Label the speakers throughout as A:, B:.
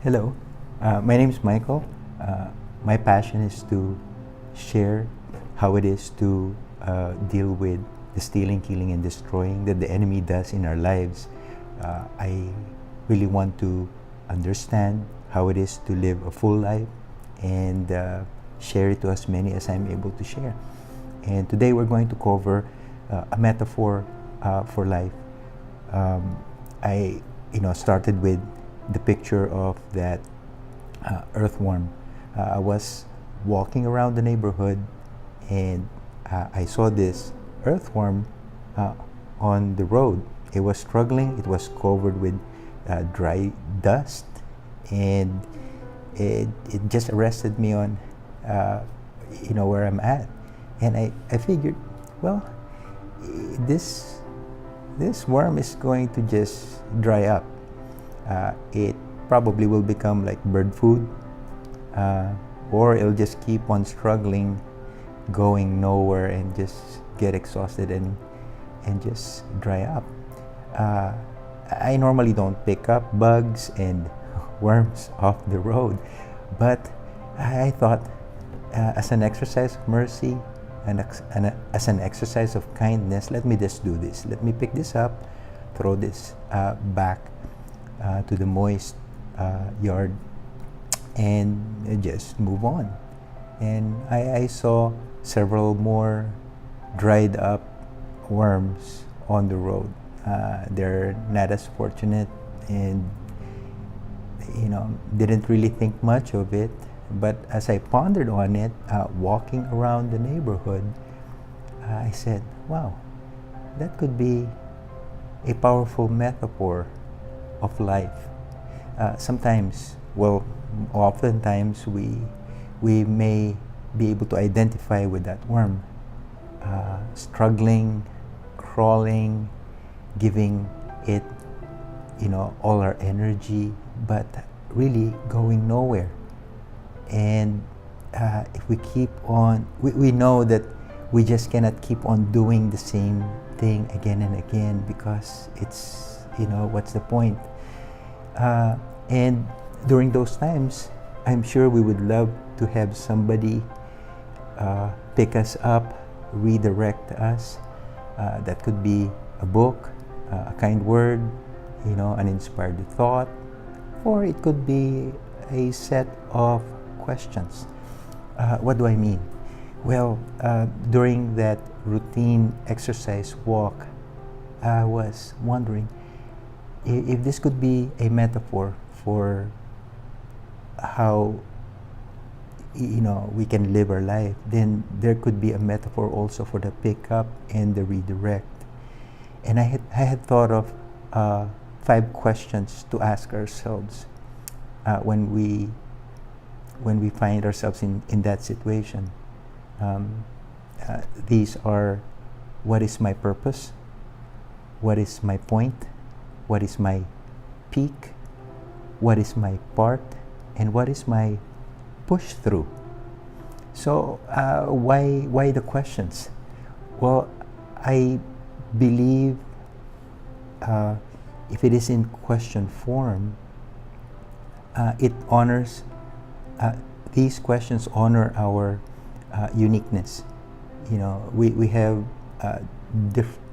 A: Hello, my name is Michael. My passion is to share how it is to deal with the stealing, killing, and destroying that the enemy does in our lives. I really want to understand how it is to live a full life and share it to as many as I'm able to share. And today we're going to cover a metaphor for life. I started with the picture of that earthworm. I was walking around the neighborhood and I saw this earthworm on the road. It was struggling. It was covered with dry dust, and it just arrested me on where I'm at. And I figured, well, this worm is going to just dry up. It probably will become like bird food, or it'll just keep on struggling, going nowhere, and just get exhausted and just dry up. I normally don't pick up bugs and worms off the road, but I thought, as an exercise of mercy and as an exercise of kindness, let me just do this. Let me pick this up, throw this back to the moist yard, and just move on. And I saw several more dried up worms on the road. They're not as fortunate, and didn't really think much of it. But as I pondered on it, walking around the neighborhood, I said, wow, that could be a powerful metaphor of life. Oftentimes we may be able to identify with that worm, struggling, crawling, giving it all our energy, but really going nowhere. And if we keep on, we know that we just cannot keep on doing the same thing again and again, because it's, what's the point? And during those times, I'm sure we would love to have somebody pick us up, redirect us. That could be a book, a kind word, an inspired thought, or it could be a set of questions. What do I mean? Well, during that routine exercise walk, I was wondering if this could be a metaphor for how we can live our life. Then there could be a metaphor also for the pickup and the redirect. And I had thought of 5 questions to ask ourselves when we find ourselves in that situation. These are: what is my purpose? What is my point? What is my peak? What is my part? And what is my push through? So why the questions? Well, I believe if it is in question form, it honors, these questions honor our uniqueness. We have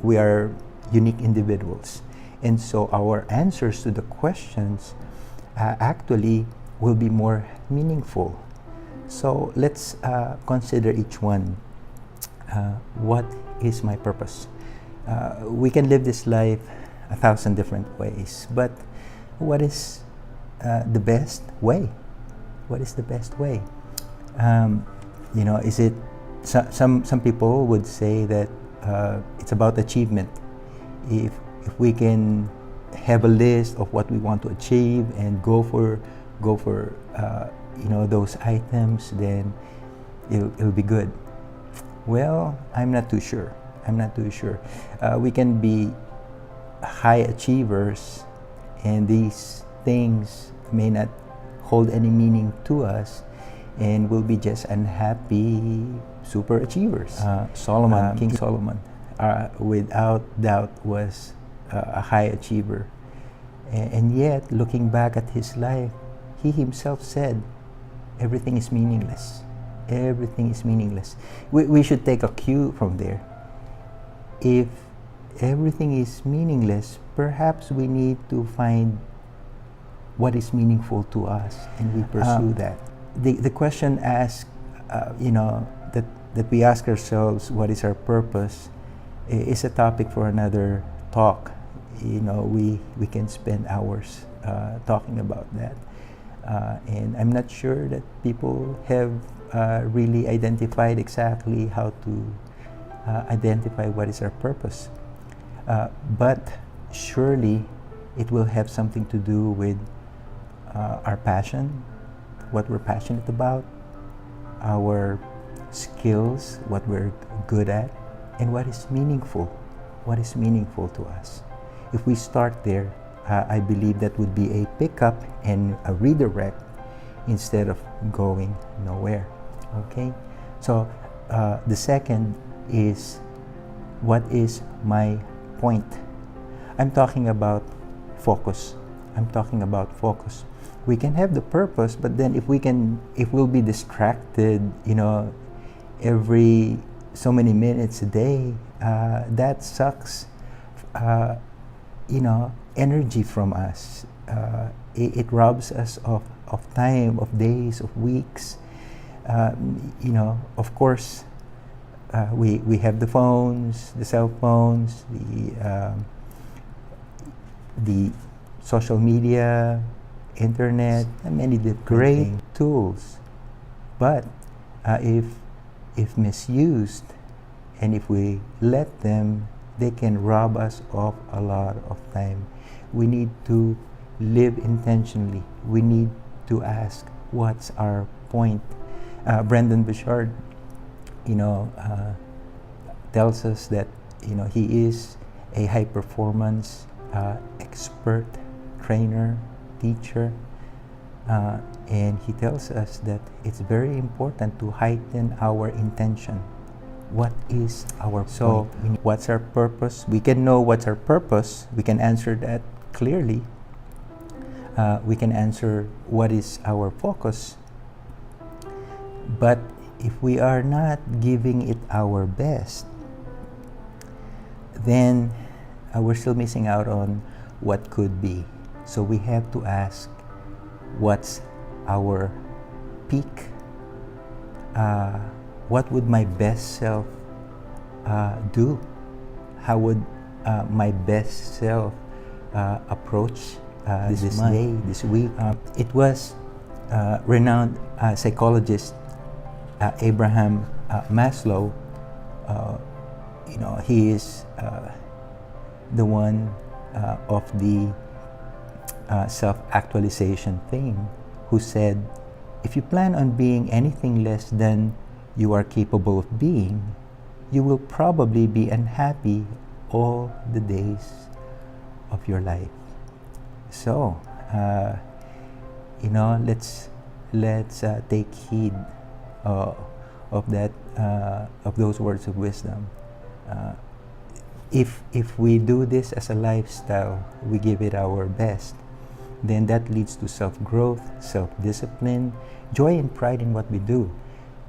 A: we are unique individuals, and so our answers to the questions actually will be more meaningful. So let's consider each one. What is my purpose? We can live this life 1,000 different ways, but what is the best way? What is the best way? Is it some people would say that it's about achievement. If we can have a list of what we want to achieve and go for those items, then it'll be good. Well, I'm not too sure. We can be high achievers, and these things may not hold any meaning to us, and we'll be just unhappy super achievers. King Solomon, without doubt, was a high achiever, and yet, looking back at his life, he himself said, everything is meaningless. Everything is meaningless. We should take a cue from there. If everything is meaningless, perhaps we need to find what is meaningful to us, and we pursue that. The question asked, that we ask ourselves, what is our purpose, is a topic for another talk. We can spend hours talking about that. And I'm not sure that people have really identified exactly how to identify what is our purpose. But surely it will have something to do with our passion, what we're passionate about, our skills, what we're good at, and what is meaningful to us. If we start there, I believe that would be a pickup and a redirect instead of going nowhere. Okay? So the second is, what is my point? I'm talking about focus. We can have the purpose, but then if we'll be distracted, every so many minutes a day, that sucks, energy from us. It robs us of time, of days, of weeks. Of course, we have the phones, the cell phones, the social media, internet, and many great tools. But if misused, and if we let them, they can rob us of a lot of time. We need to live intentionally. We need to ask, what's our point? Brendan Bouchard, tells us that he is a high performance expert, trainer, teacher, and he tells us that it's very important to heighten our intention. What is our point? What's our purpose? We can know what's our purpose. We can answer that clearly. We can answer what is our focus. But if we are not giving it our best, then we're still missing out on what could be. So we have to ask, what's our peak? What would my best self do? How would my best self approach this day, this week? It was renowned psychologist Abraham Maslow. He is the one of the self-actualization thing, who said, if you plan on being anything less than you are capable of being, you will probably be unhappy all the days of your life. So, let's take heed of that, of those words of wisdom. If we do this as a lifestyle, we give it our best, then that leads to self-growth, self-discipline, joy and pride in what we do.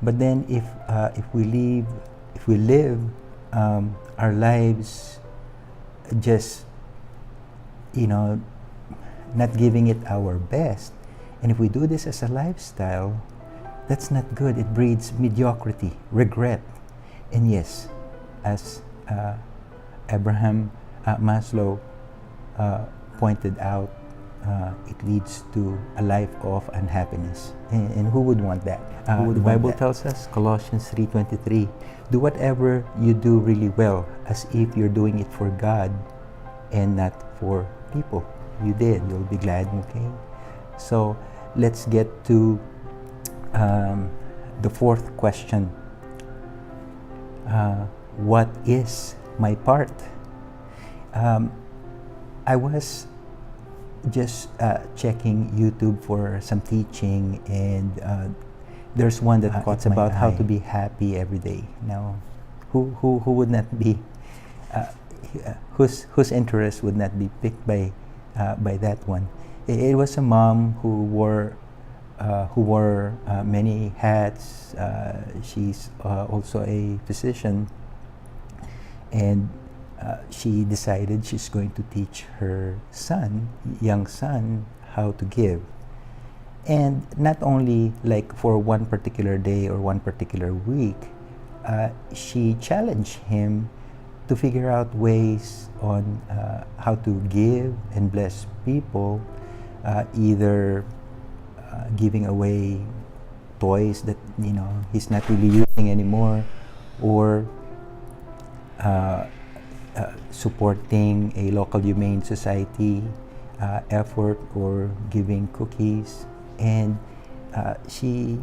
A: But then if we live our lives just not giving it our best, and if we do this as a lifestyle, that's not good. It breeds mediocrity, regret, and yes, as Abraham Maslow pointed out, it leads to a life of unhappiness, and who would want that? The Bible tells us, Colossians 3:23, do whatever you do really well, as if you're doing it for God and not for people. You did, you'll be glad. Okay, so let's get to the fourth question. What is my part? I was just checking YouTube for some teaching, and there's one that it's about how to be happy every day. Now, who would not be whose interest would not be piqued by that one? It was a mom who wore who wore many hats. She's also a physician, and she decided she's going to teach her son, young son, how to give. And not only like for one particular day or one particular week, she challenged him to figure out ways on how to give and bless people, either giving away toys that he's not really using anymore, or supporting a local humane society effort, or giving cookies. And she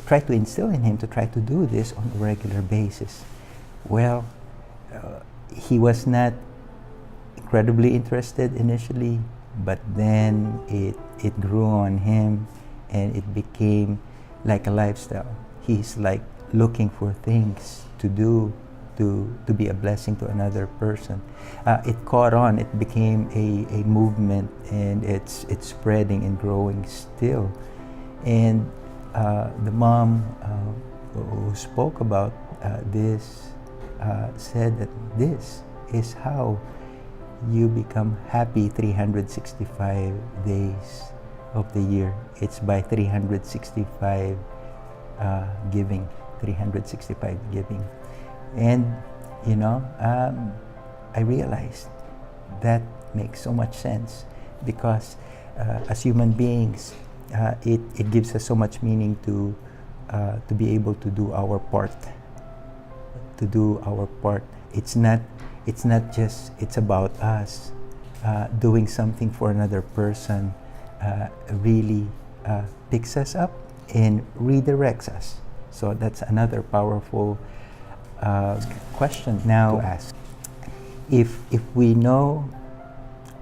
A: tried to instill in him to try to do this on a regular basis. Well, he was not incredibly interested initially, but then it grew on him, and it became like a lifestyle. He's like looking for things to do to be a blessing to another person. It caught on. It became a movement, and it's spreading and growing still. And the mom who spoke about this said that this is how you become happy 365 days of the year. It's by 365 giving, 365 giving. And I realized that makes so much sense, because as human beings, it gives us so much meaning to be able to do our part. To do our part. It's not just it's about us. Doing something for another person really picks us up and redirects us. So that's another powerful question now to ask. If we know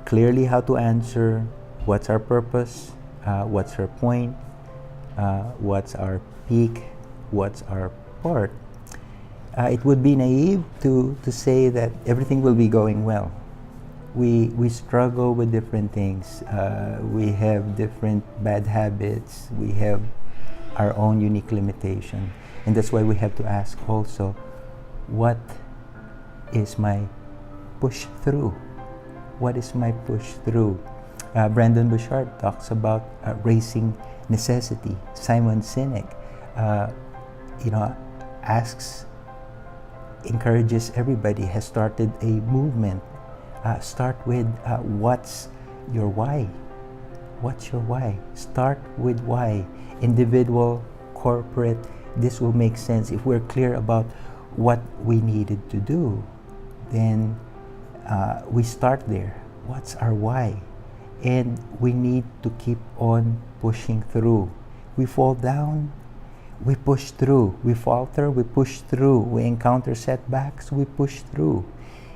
A: clearly how to answer, what's our purpose, what's our point, what's our peak, what's our part, it would be naive to say that everything will be going well. We struggle with different things. We have different bad habits. We have our own unique limitation. And that's why we have to ask also, what is my push through? What is my push through? Brandon Bouchard talks about racing necessity. Simon Sinek, encourages everybody, has started a movement. Start with what's your why? What's your why? Start with why. Individual, corporate, this will make sense. If we're clear about what we needed to do, then we start there. What's our why? And we need to keep on pushing through. We fall down, we push through. We falter, we push through. We encounter setbacks, we push through.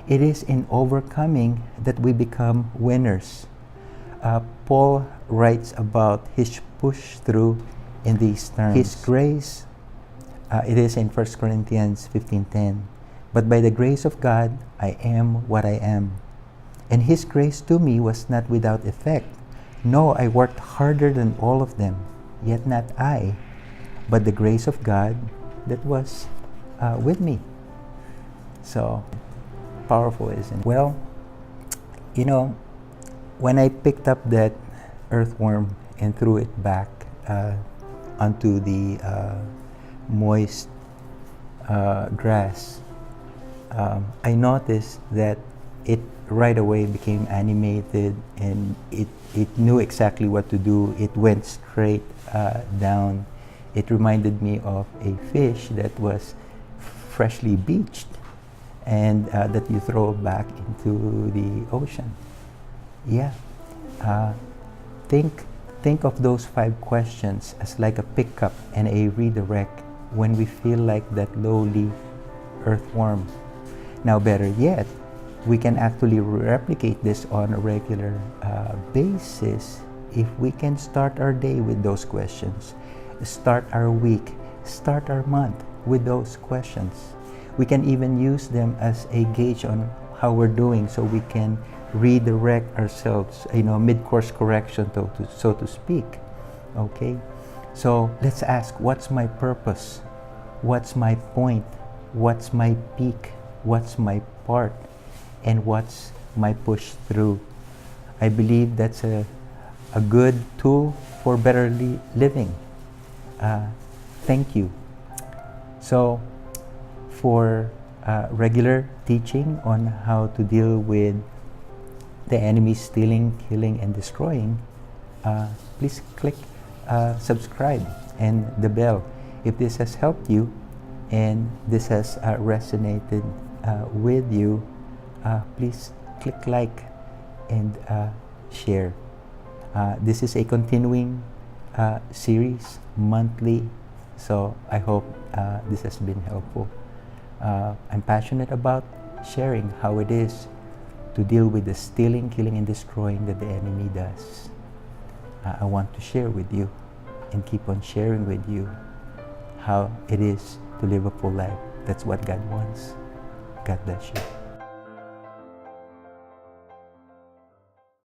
A: It is in overcoming that we become winners. Paul writes about his push through in these terms. His grace, it is in 1 Corinthians 15:10. But by the grace of God, I am what I am. And His grace to me was not without effect. No, I worked harder than all of them, yet not I, but the grace of God that was with me. So powerful, isn't it? Well, when I picked up that earthworm and threw it back onto the moist grass, I noticed that it right away became animated, and it knew exactly what to do. It went straight down. It reminded me of a fish that was freshly beached and that you throw back into the ocean. Yeah. Think of those 5 questions as like a pickup and a redirect when we feel like that lowly earthworm. Now, better yet, we can actually replicate this on a regular basis if we can start our day with those questions, start our week, start our month with those questions. We can even use them as a gauge on how we're doing, so we can redirect ourselves, mid-course correction, so to speak. Okay, So let's ask, what's my purpose? What's my point? What's my peak? What's my part? And what's my push through? I believe that's a good tool for better living. Thank you. So for regular teaching on how to deal with the enemy stealing, killing, and destroying, please click subscribe and the bell. If this has helped you and this has resonated with you, please click like and share. This is a continuing series monthly, so I hope this has been helpful. I'm passionate about sharing how it is to deal with the stealing, killing, and destroying that the enemy does. I want to share with you and keep on sharing with you how it is to live a full life. That's what God wants. God bless you.